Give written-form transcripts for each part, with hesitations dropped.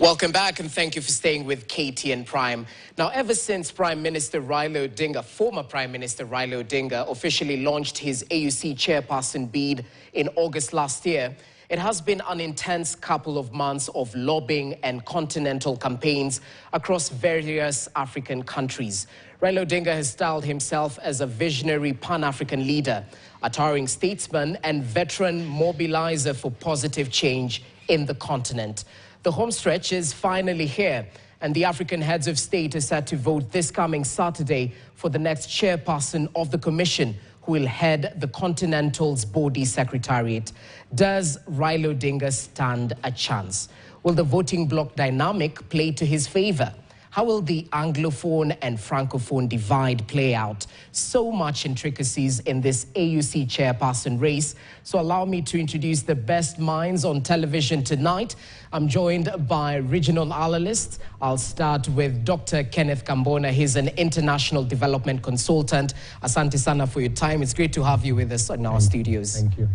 Welcome back and thank you for staying with KTN Prime. Now, ever since Prime Minister Raila Odinga, former Prime Minister Raila Odinga, officially launched his AUC chairperson bid in August last year, it has been an intense couple of months of lobbying and continental campaigns across various African countries. Raila Odinga has styled himself as a visionary Pan-African leader, a towering statesman and veteran mobilizer for positive change in the continent. The home stretch is finally here, and the African heads of state are set to vote this coming Saturday for the next chairperson of the commission, who will head the Continental's body secretariat. Does Raila Odinga stand a chance? Will the voting bloc dynamic play to his favor? How will the Anglophone and Francophone divide play out? So much intricacies in this AUC chairperson race. So allow me to introduce the best minds on television tonight. I'm joined by regional analysts. I'll start with Dr. Kenneth Kambona. He's an international development consultant. Asante sana for your time. It's great to have you with us in our studios. Thank you.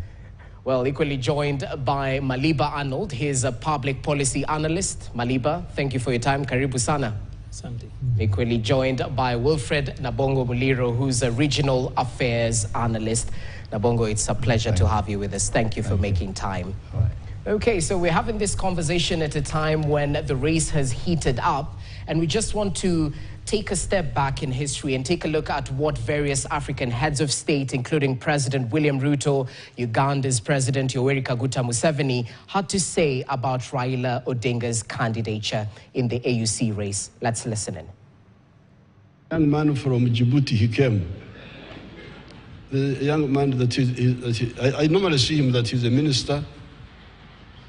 Well, equally joined by Maliba Arnold. He's a public policy analyst. Maliba, thank you for your time. Karibu sana. Asante. Equally joined by Wilfred Nabongo Muliro, who's a regional affairs analyst. Nabongo, it's a pleasure to have you with us. Thank you for making time. All right. Okay, so we're having this conversation at a time when the race has heated up, and we just want to take a step back in history and take a look at what various African heads of state, including President William Ruto, Uganda's President Yoweri Kaguta Museveni, had to say about Raila Odinga's candidature in the AUC race. Let's listen in. Young man from Djibouti, he came. The young man that I normally see him that he's a minister.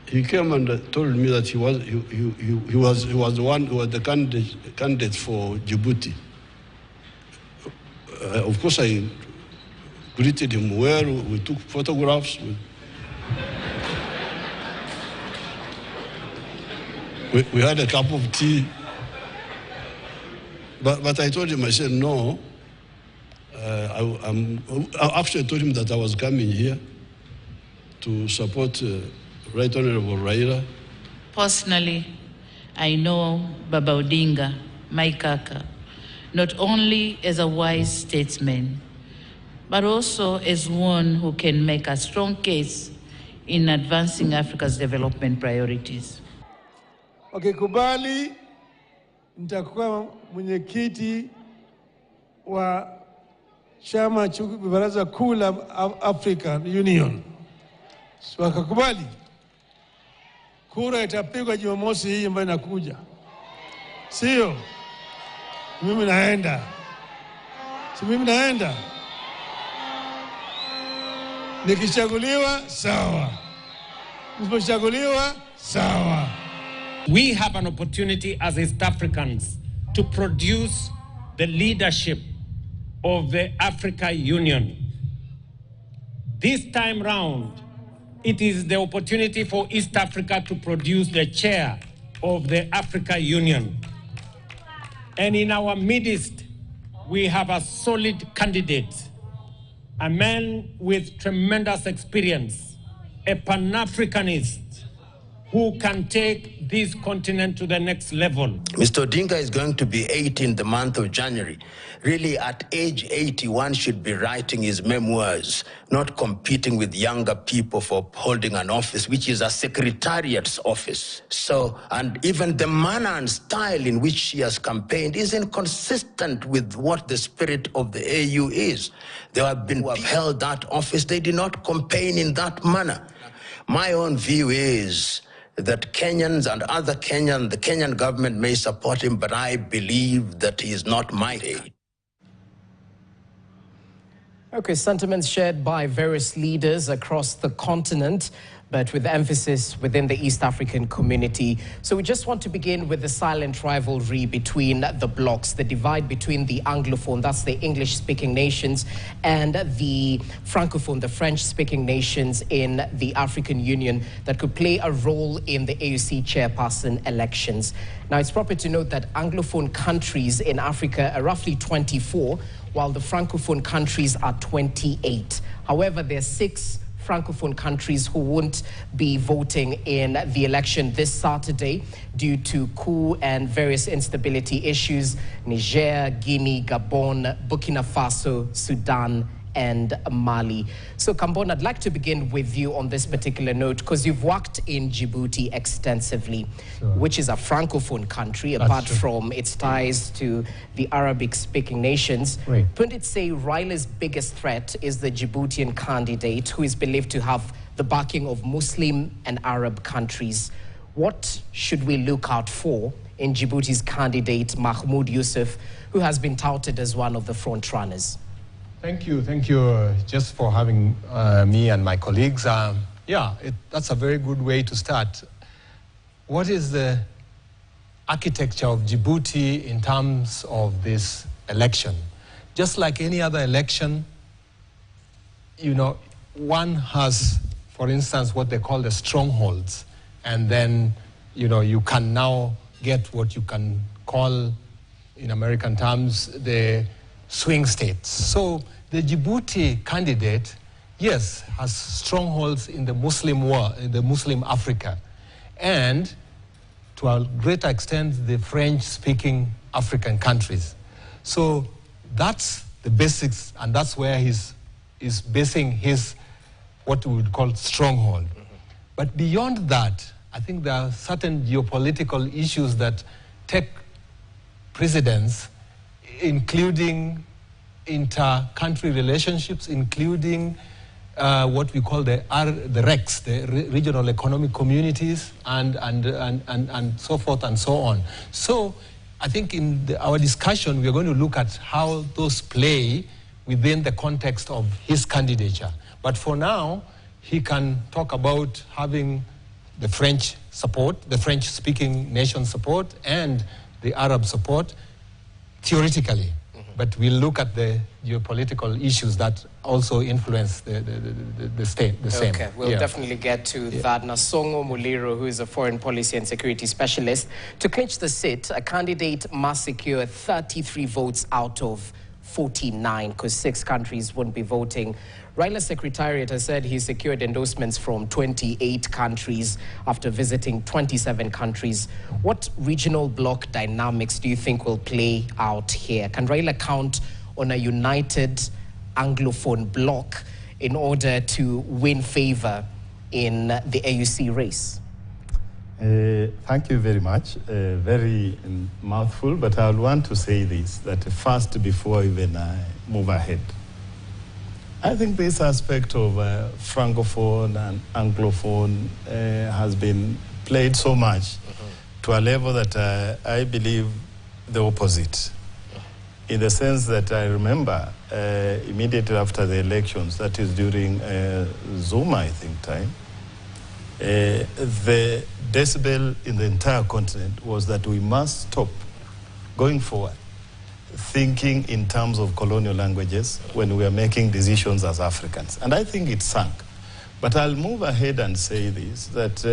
He came and told me that he was the one who was the candidate for Djibouti. Of course, I greeted him well. We took photographs. We had a cup of tea. But I told him, I said, no. I actually told him that I was coming here to support Right Honorable Raila. Personally, I know Baba Odinga, my kaka, not only as a wise statesman, but also as one who can make a strong case in advancing Africa's development priorities. Okay, kubali, nitakuwa mwenyekiti wa chama cha baraza kuu la African Union. So wakakubali. Kura itapigwa Jumamosi hii ambayo inakuja. Sio? Mimi naenda. Si mimi naenda. Nikichaguliwa sawa. Nisipochaguliwa sawa. We have an opportunity as East Africans to produce the leadership of the Africa Union. This time round, it is the opportunity for East Africa to produce the chair of the Africa Union. And in our midst, we have a solid candidate, a man with tremendous experience, a Pan-Africanist who can take this continent to the next level. Mr. Odinga is going to be 80 in the month of January. Really, at age 80, one should be writing his memoirs, not competing with younger people for holding an office, which is a secretariat's office. So, and even the manner and style in which he has campaigned is inconsistent with what the spirit of the AU is. There have been who have held that office, they did not campaign in that manner. My own view is that Kenyans and other Kenyans, the Kenyan government may support him, but I believe that he is not my age. Okay, sentiments shared by various leaders across the continent, but with emphasis within the East African community. So we just want to begin with the silent rivalry between the blocs, the divide between the Anglophone, that's the English-speaking nations, and the Francophone, the French-speaking nations in the African Union that could play a role in the AUC chairperson elections. Now, it's proper to note that Anglophone countries in Africa are roughly 24, while the Francophone countries are 28. However, there are 6 Francophone countries who won't be voting in the election this Saturday due to coup and various instability issues: Niger, Guinea, Gabon, Burkina Faso, Sudan, and Mali. So, Kambon, I'd like to begin with you on this particular note, because you've worked in Djibouti extensively, which is a Francophone country, apart from its ties to the Arabic-speaking nations. Right. Pundits say Raila's biggest threat is the Djiboutian candidate, who is believed to have the backing of Muslim and Arab countries. What should we look out for in Djibouti's candidate, Mahmoud Yusuf, who has been touted as one of the front runners? Thank you just for having me and my colleagues. That's a very good way to start. What is the architecture of Djibouti in terms of this election? Just like any other election, one has, for instance, what they call the strongholds, and then, you can now get what you can call, in American terms, the swing states. So the Djibouti candidate, yes, has strongholds in the Muslim world, in the Muslim Africa, and to a greater extent, the French-speaking African countries. So that's the basics, and that's where he's basing his, what we would call, stronghold. But beyond that, I think there are certain geopolitical issues that take precedence, including inter-country relationships, including what we call the RECs, the regional economic communities, and so forth and so on. So I think in our discussion, we're going to look at how those play within the context of his candidature. But for now, he can talk about having the French support, the French-speaking nation support, and the Arab support, theoretically. But we'll look at the geopolitical issues that also influence the state, the same. Okay, we'll definitely get to that. Nasongo Muliro, who is a foreign policy and security specialist. To clinch the seat, a candidate must secure 33 votes out of 49, because 6 countries won't be voting. Raila's secretariat has said he secured endorsements from 28 countries after visiting 27 countries. What regional bloc dynamics do you think will play out here? Can Raila count on a united Anglophone bloc in order to win favor in the AUC race? Thank you very much. Very mouthful, but I want to say this, that first, before even I move ahead, I think this aspect of Francophone and Anglophone has been played so much to a level that I believe the opposite. In the sense that I remember immediately after the elections, that is during Zuma, I think, time, the decibel in the entire continent was that we must stop going forward thinking in terms of colonial languages when we are making decisions as Africans. And I think it sank. But I'll move ahead and say this, that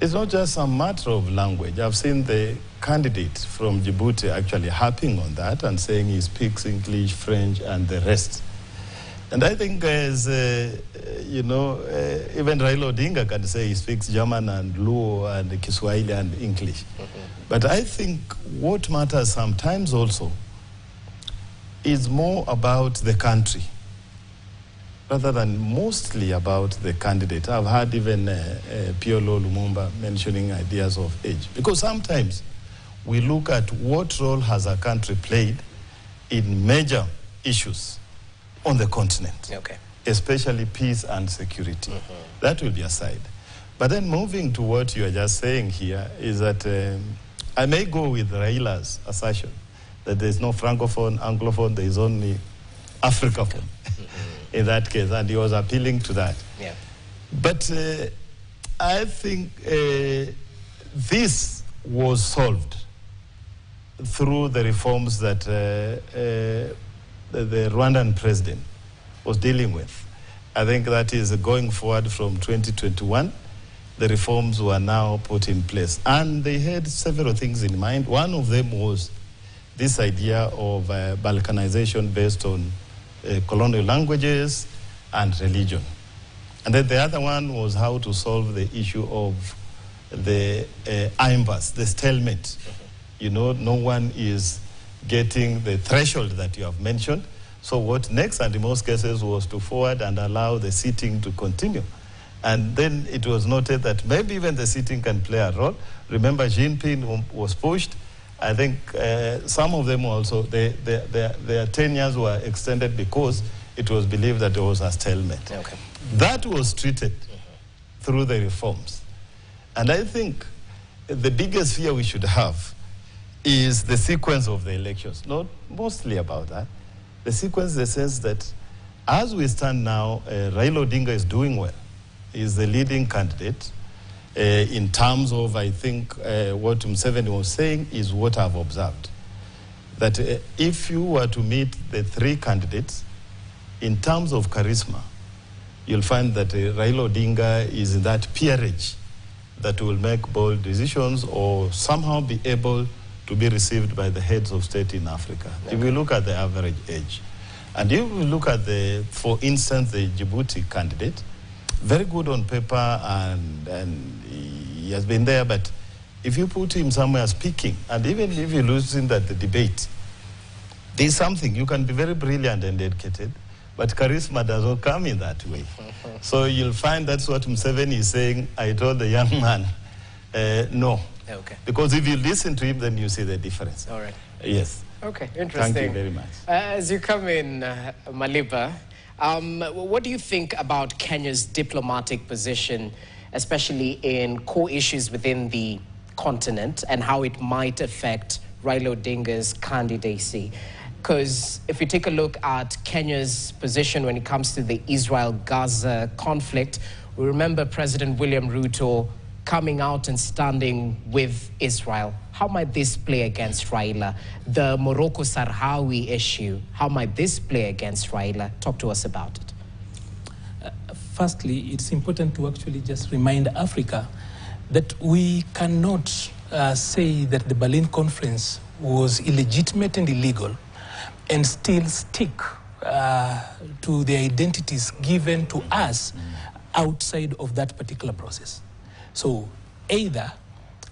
it's not just a matter of language. I've seen the candidate from Djibouti actually harping on that and saying he speaks English, French, and the rest. And I think, as even Raila Odinga can say he speaks German and Luo and Kiswahili and English. But I think what matters sometimes also is more about the country rather than mostly about the candidate. I've heard even Piolo Lumumba mentioning ideas of age. Because sometimes we look at what role has a country played in major issues on the continent, especially peace and security. That will be aside. But then moving to what you are just saying here is that I may go with Raila's assertion that there is no Francophone, Anglophone, there is only Africaphone in that case, and he was appealing to that. But I think this was solved through the reforms that the Rwandan president was dealing with. I think that is going forward from 2021. The reforms were now put in place. And they had several things in mind. One of them was this idea of Balkanization based on colonial languages and religion. And then the other one was how to solve the issue of the impasse, the stalemate. You know, no one is getting the threshold that you have mentioned. So what next, and in most cases, was to forward and allow the sitting to continue. And then it was noted that maybe even the sitting can play a role. Remember, Jinping was pushed. I think some of them also, their tenures were extended because it was believed that there was a stalemate. Okay. That was treated through the reforms. And I think the biggest fear we should have is the sequence of the elections. Not mostly about that. The sequence in the sense that as we stand now, Raila Odinga is doing well. He's the leading candidate. In terms of, I think, what Museveni was saying is what I've observed. That if you were to meet the three candidates, in terms of charisma, you'll find that Raila Odinga is in that peerage that will make bold decisions or somehow be able to be received by the heads of state in Africa. Okay. If we look at the average age, and if we look at for instance, the Djibouti candidate, very good on paper and he has been there, but if you put him somewhere speaking, and even if you lose him at the debate, there's something, you can be very brilliant and educated, but charisma does not come in that way. So you'll find that's what Museveni is saying. I told the young man, no. Okay. Because if you listen to him, then you see the difference. All right. Yes. Okay, interesting. Thank you very much. As you come in, Maliba, what do you think about Kenya's diplomatic position, especially in core issues within the continent, and how it might affect Raila Odinga's candidacy? Because if you take a look at Kenya's position when it comes to the Israel-Gaza conflict, we remember President William Ruto coming out and standing with Israel. How might this play against Raila? The Morocco-Sahrawi issue, how might this play against Raila? Talk to us about it. Firstly, it's important to actually just remind Africa that we cannot say that the Berlin Conference was illegitimate and illegal and still stick to the identities given to us outside of that particular process. So either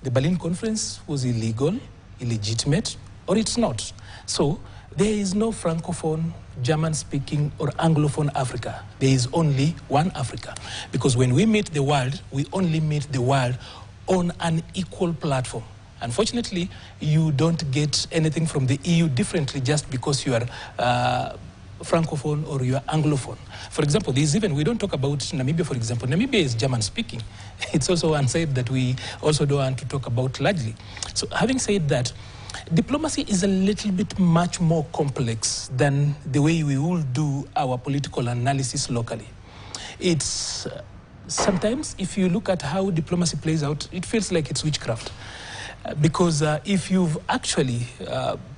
the Berlin Conference was illegal, illegitimate, or it's not. So there is no Francophone, German-speaking, or Anglophone Africa. There is only one Africa. Because when we meet the world, we only meet the world on an equal platform. Unfortunately, you don't get anything from the EU differently just because you are Francophone or you are Anglophone. For example, we don't talk about Namibia, for example. Namibia is German-speaking. It's also unsaid that we also don't want to talk about largely. So having said that, diplomacy is a little bit much more complex than the way we will do our political analysis locally. It's sometimes, if you look at how diplomacy plays out, it feels like it's witchcraft. Because if you've actually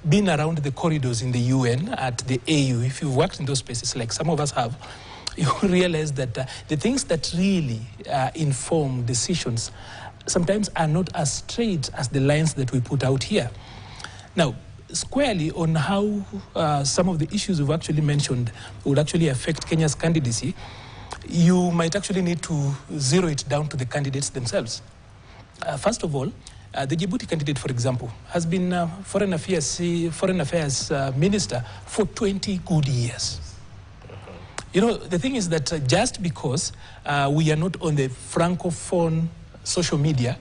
been around the corridors in the UN, at the AU, if you've worked in those spaces like some of us have, you realize that the things that really inform decisions sometimes are not as straight as the lines that we put out here. Now, squarely on how some of the issues we've actually mentioned would actually affect Kenya's candidacy, you might actually need to zero it down to the candidates themselves. First of all, the Djibouti candidate, for example, has been foreign affairs minister for 20 good years. You know, the thing is that just because we are not on the Francophone social media,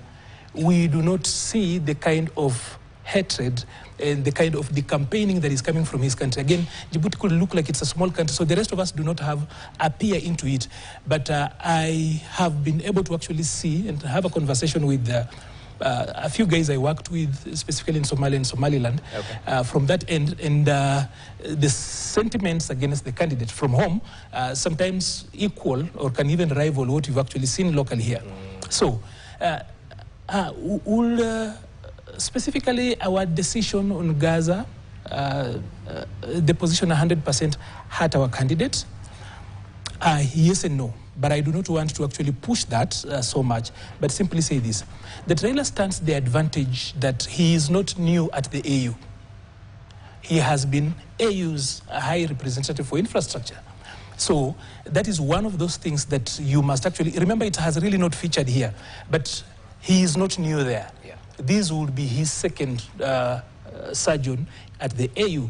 we do not see the kind of hatred and the kind of the campaigning that is coming from his country. Again, Djibouti could look like it's a small country, so the rest of us do not have a peer into it. But I have been able to actually see and have a conversation with a few guys I worked with, specifically in Somalia and Somaliland, from that end, and the sentiments against the candidate from home sometimes equal or can even rival what you've actually seen locally here. So, specifically our decision on Gaza, the position 100% hurt our candidate. Yes and no. But I do not want to actually push that so much, but simply say this, that Raila stands the advantage that he is not new at the AU. He has been AU's high representative for infrastructure. So that is one of those things that you must actually, remember it has really not featured here, but he is not new there. Yeah. This would be his second sojourn at the AU.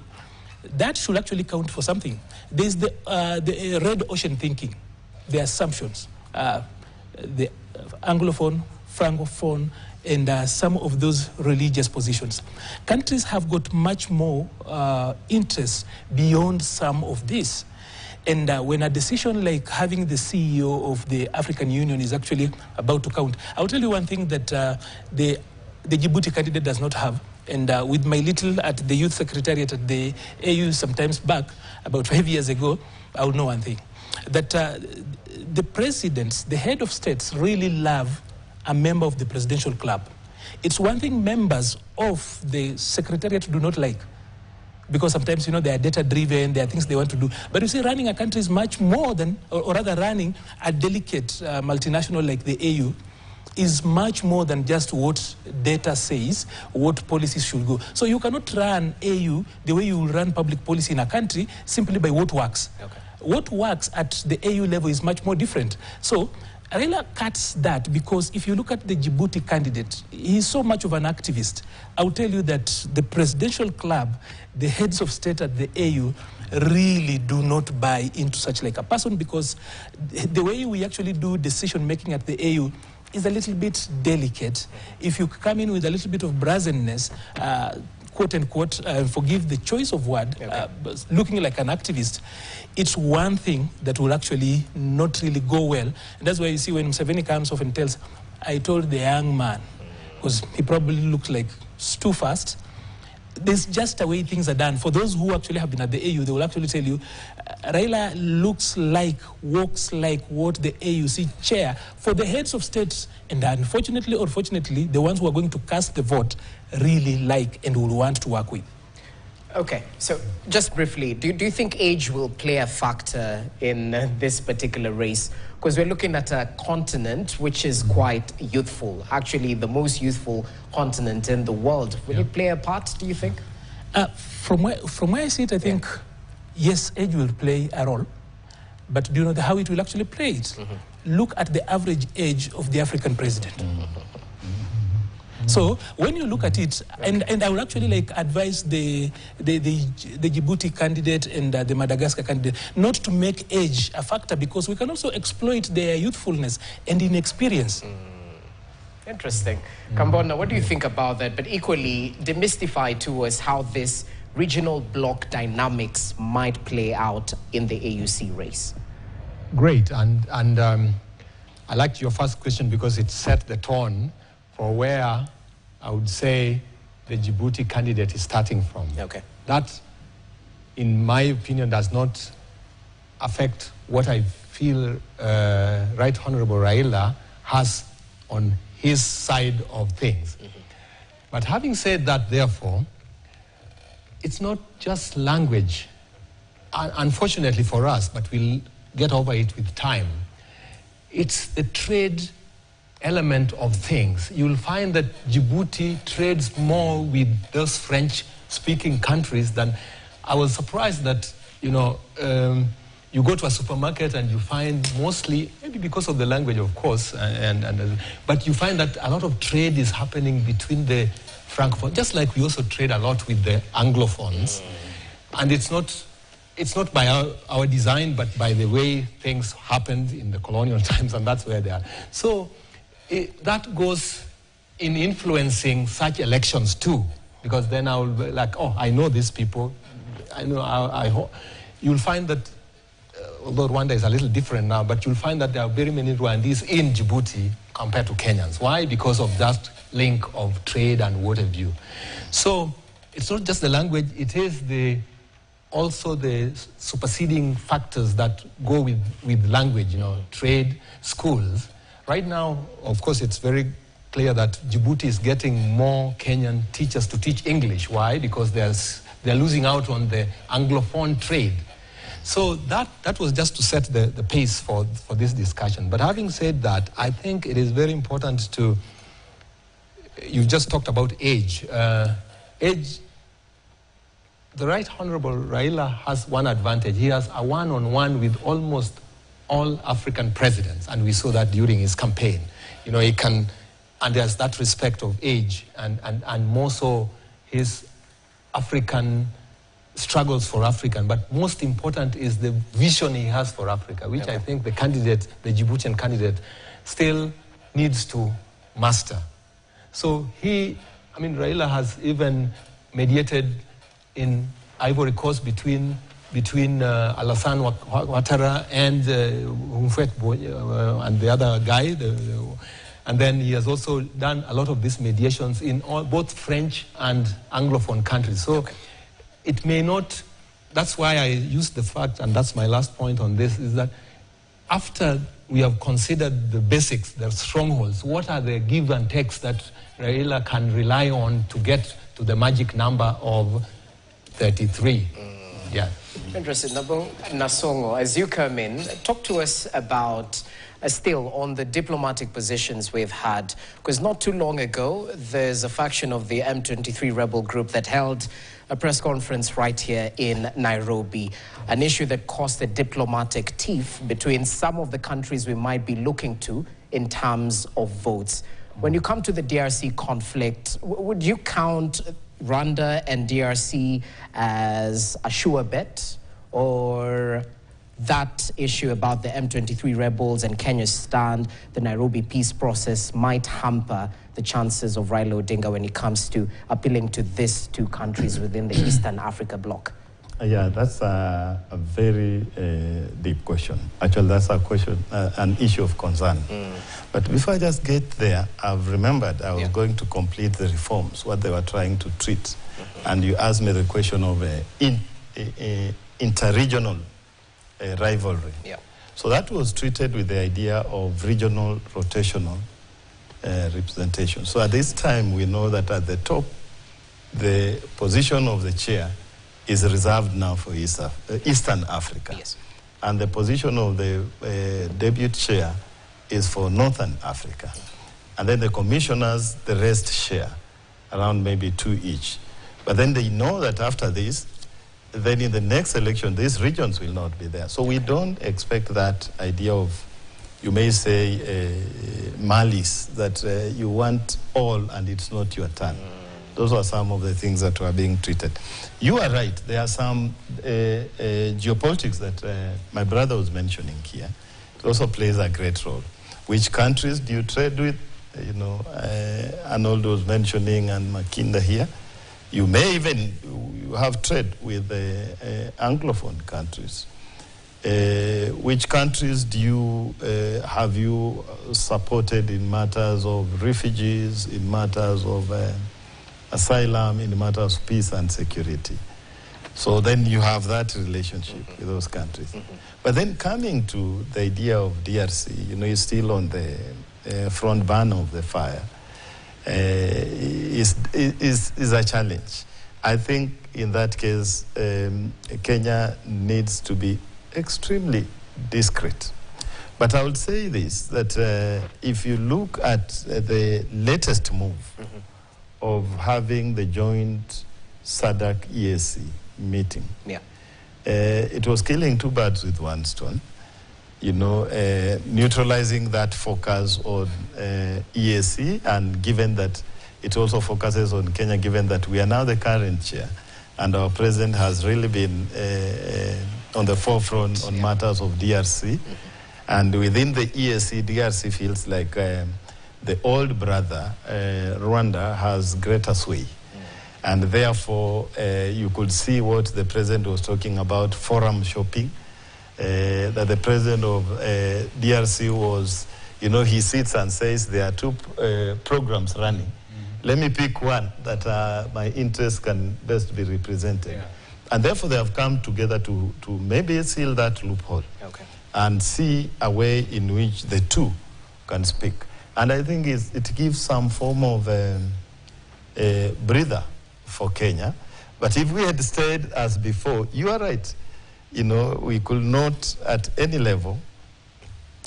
That should actually count for something. There's the red ocean thinking, the assumptions, the Anglophone, Francophone, and some of those religious positions. Countries have got much more interest beyond some of this. And when a decision like having the CEO of the African Union is actually about to count, I'll tell you one thing that the Djibouti candidate does not have. And with my little at the youth secretariat at the AU sometimes back, about 5 years ago, I would know one thing. That the presidents, the head of states really love a member of the presidential club. It's one thing members of the secretariat do not like. Because sometimes, they are data-driven, there are things they want to do. But you see, running a country is much more than, or rather running a delicate multinational like the AU, is much more than just what data says, what policies should go. So you cannot run AU the way you will run public policy in a country simply by what works. Okay. What works at the AU level is much more different. So Raila cuts that because if you look at the Djibouti candidate, he's so much of an activist. I will tell you that the presidential club, the heads of state at the AU, really do not buy into such like a person because the way we actually do decision making at the AU is a little bit delicate. If you come in with a little bit of brazenness, quote unquote, forgive the choice of word, looking like an activist, it's one thing that will actually not really go well. And that's why you see when Museveni comes off and tells, I told the young man, because he probably looked like too fast. There's just a way things are done. For those who actually have been at the AU, they will actually tell you, Raila looks like, walks like what the AUC chair for the heads of states, and unfortunately or fortunately, the ones who are going to cast the vote really like and will want to work with. Okay, so just briefly, do you think age will play a factor in this particular race? Because we're looking at a continent which is quite youthful, actually the most youthful continent in the world. Will it play a part, do you think? From where I see it, I think, yes, age will play a role. But do you know how it will actually play it? Look at the average age of the African president. So when you look at it, and I would actually like advise the Djibouti candidate and the Madagascar candidate not to make age a factor because we can also exploit their youthfulness and inexperience. Interesting. Kambona, what do you think about that? But equally, demystify to us how this regional bloc dynamics might play out in the AUC race. Great, and I liked your first question because it set the tone for where I would say the Djibouti candidate is starting from. Okay. That, in my opinion, does not affect what I feel Right Honorable Raila has on his side of things. But having said that, therefore, it's not just language, unfortunately for us, but we'll get over it with time. It's the trade element of things. You'll find that Djibouti trades more with those French-speaking countries than... I was surprised that, you go to a supermarket and you find mostly, maybe because of the language, of course, but you find that a lot of trade is happening between the Francophones, just like we also trade a lot with the Anglophones. And it's not by our design, but by the way things happened in the colonial times, and that's where they are. So that goes in influencing such elections too, because then I will be like, oh, I know these people. I know. You'll find that, although Rwanda is a little different now, but you'll find that there are very many Rwandese in Djibouti compared to Kenyans. Why? Because of that link of trade and what have you. So it's not just the language, it is also the superseding factors that go with language, trade, schools. Right now, of course, it's very clear that Djibouti is getting more Kenyan teachers to teach English. Why? Because they're losing out on the Anglophone trade. So that was just to set the pace for this discussion. But having said that, I think it is very important to, you just talked about age. Age the Right Honorable Raila has one advantage. He has a one-on-one with almost all African presidents, and we saw that during his campaign. You know, he can, and there's that respect of age, and more so his African struggles for African, but most important is the vision he has for Africa, which I think the candidate, the Djiboutian candidate, still needs to master. So Raila has even mediated in Ivory Coast between Alassane Ouattara and and the other guy, and then he has also done a lot of these mediations in both French and Anglophone countries. So it may not, that's why I use the fact, and that's my last point on this, is that after we have considered the basics, the strongholds, what are the give and takes that Raila can rely on to get to the magic number of 33? Yeah. Interesting. Nasongo, as you come in, talk to us about still on the diplomatic positions we've had, because not too long ago there's a faction of the M23 rebel group that held a press conference right here in Nairobi, an issue that caused a diplomatic tiff between some of the countries we might be looking to in terms of votes. When you come to the DRC conflict, would you count Rwanda and DRC as a sure bet, or that issue about the M23 rebels and Kenya's stand, the Nairobi peace process, might hamper the chances of Raila Odinga when it comes to appealing to these two countries within the Eastern Africa bloc? Yeah, that's a very deep question. Actually, that's a question, an issue of concern. But before I just get there, I've remembered I was going to complete the reforms, what they were trying to treat. And you asked me the question of interregional rivalry. So that was treated with the idea of regional rotational representation. So at this time, we know that at the top, the position of the chair is reserved now for Eastern Africa. And the position of the deputy chair is for Northern Africa. And then the commissioners, the rest share, around maybe 2 each. But then they know that after this, then in the next election, these regions will not be there. So we don't expect that idea of, you may say, malice, that you want all and it's not your turn. Those are some of the things that were being treated. You are right. There are some geopolitics that my brother was mentioning here. It also plays a great role. Which countries do you trade with? You know, Arnold was mentioning, and Makinda here. You may even have trade with Anglophone countries. Which countries do you have you supported in matters of refugees, in matters of asylum, in matters of peace and security? So then you have that relationship with those countries. But then coming to the idea of DRC, you know, it's still on the front burner of the fire, is a challenge. I think in that case, Kenya needs to be extremely discreet. But I would say this, that if you look at the latest move of having the joint SADC-EAC meeting, it was killing two birds with one stone. You know, neutralizing that focus on EAC, and given that it also focuses on Kenya, given that we are now the current chair, and our president has really been on the forefront on matters of DRC. And within the EAC, DRC feels like the old brother, Rwanda, has greater sway. And therefore, you could see what the president was talking about, forum shopping, that the president of DRC was, you know, he sits and says there are two programs running. Let me pick one that my interests can best be represented. And therefore, they have come together to maybe seal that loophole and see a way in which the two can speak. And I think it gives some form of a breather for Kenya. But if we had stayed as before, you are right. You know, we could not at any level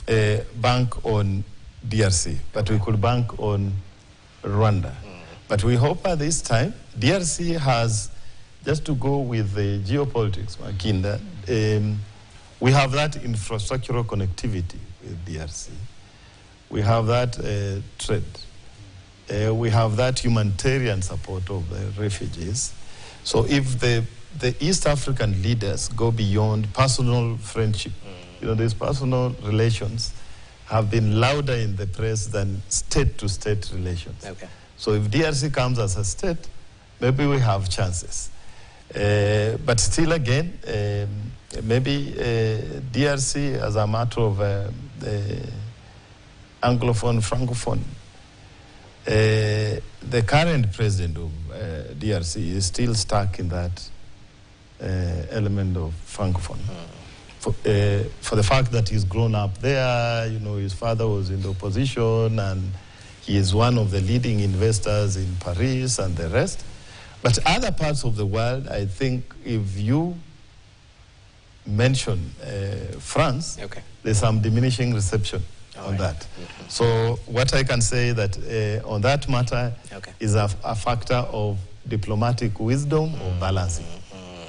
bank on DRC, but we could bank on Rwanda. But we hope at this time, DRC has just to go with the geopolitics, Makinda, we have that infrastructural connectivity with DRC. We have that trade. We have that humanitarian support of the refugees. So if the East African leaders go beyond personal friendship, these personal relations have been louder in the press than state-to-state relations. Okay. So if DRC comes as a state, maybe we have chances. But still again, maybe DRC as a matter of Anglophone, Francophone, the current president of DRC is still stuck in that element of Francophone. For the fact that he's grown up there, his father was in the opposition and he is one of the leading investors in Paris and the rest. But other parts of the world, I think if you mention France, there's some diminishing reception on that. So what I can say that on that matter is a factor of diplomatic wisdom or balancing.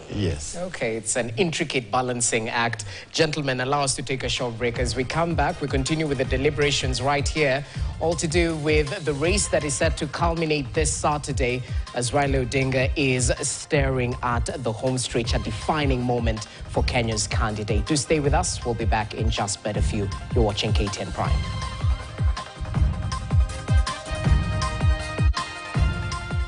Yes. Okay, it's an intricate balancing act. Gentlemen, allow us to take a short break. As we come back, we continue with the deliberations right here, all to do with the race that is set to culminate this Saturday as Raila Odinga is staring at the home stretch, a defining moment for Kenya's candidate. Do stay with us. We'll be back in just but a few. You're watching KTN Prime.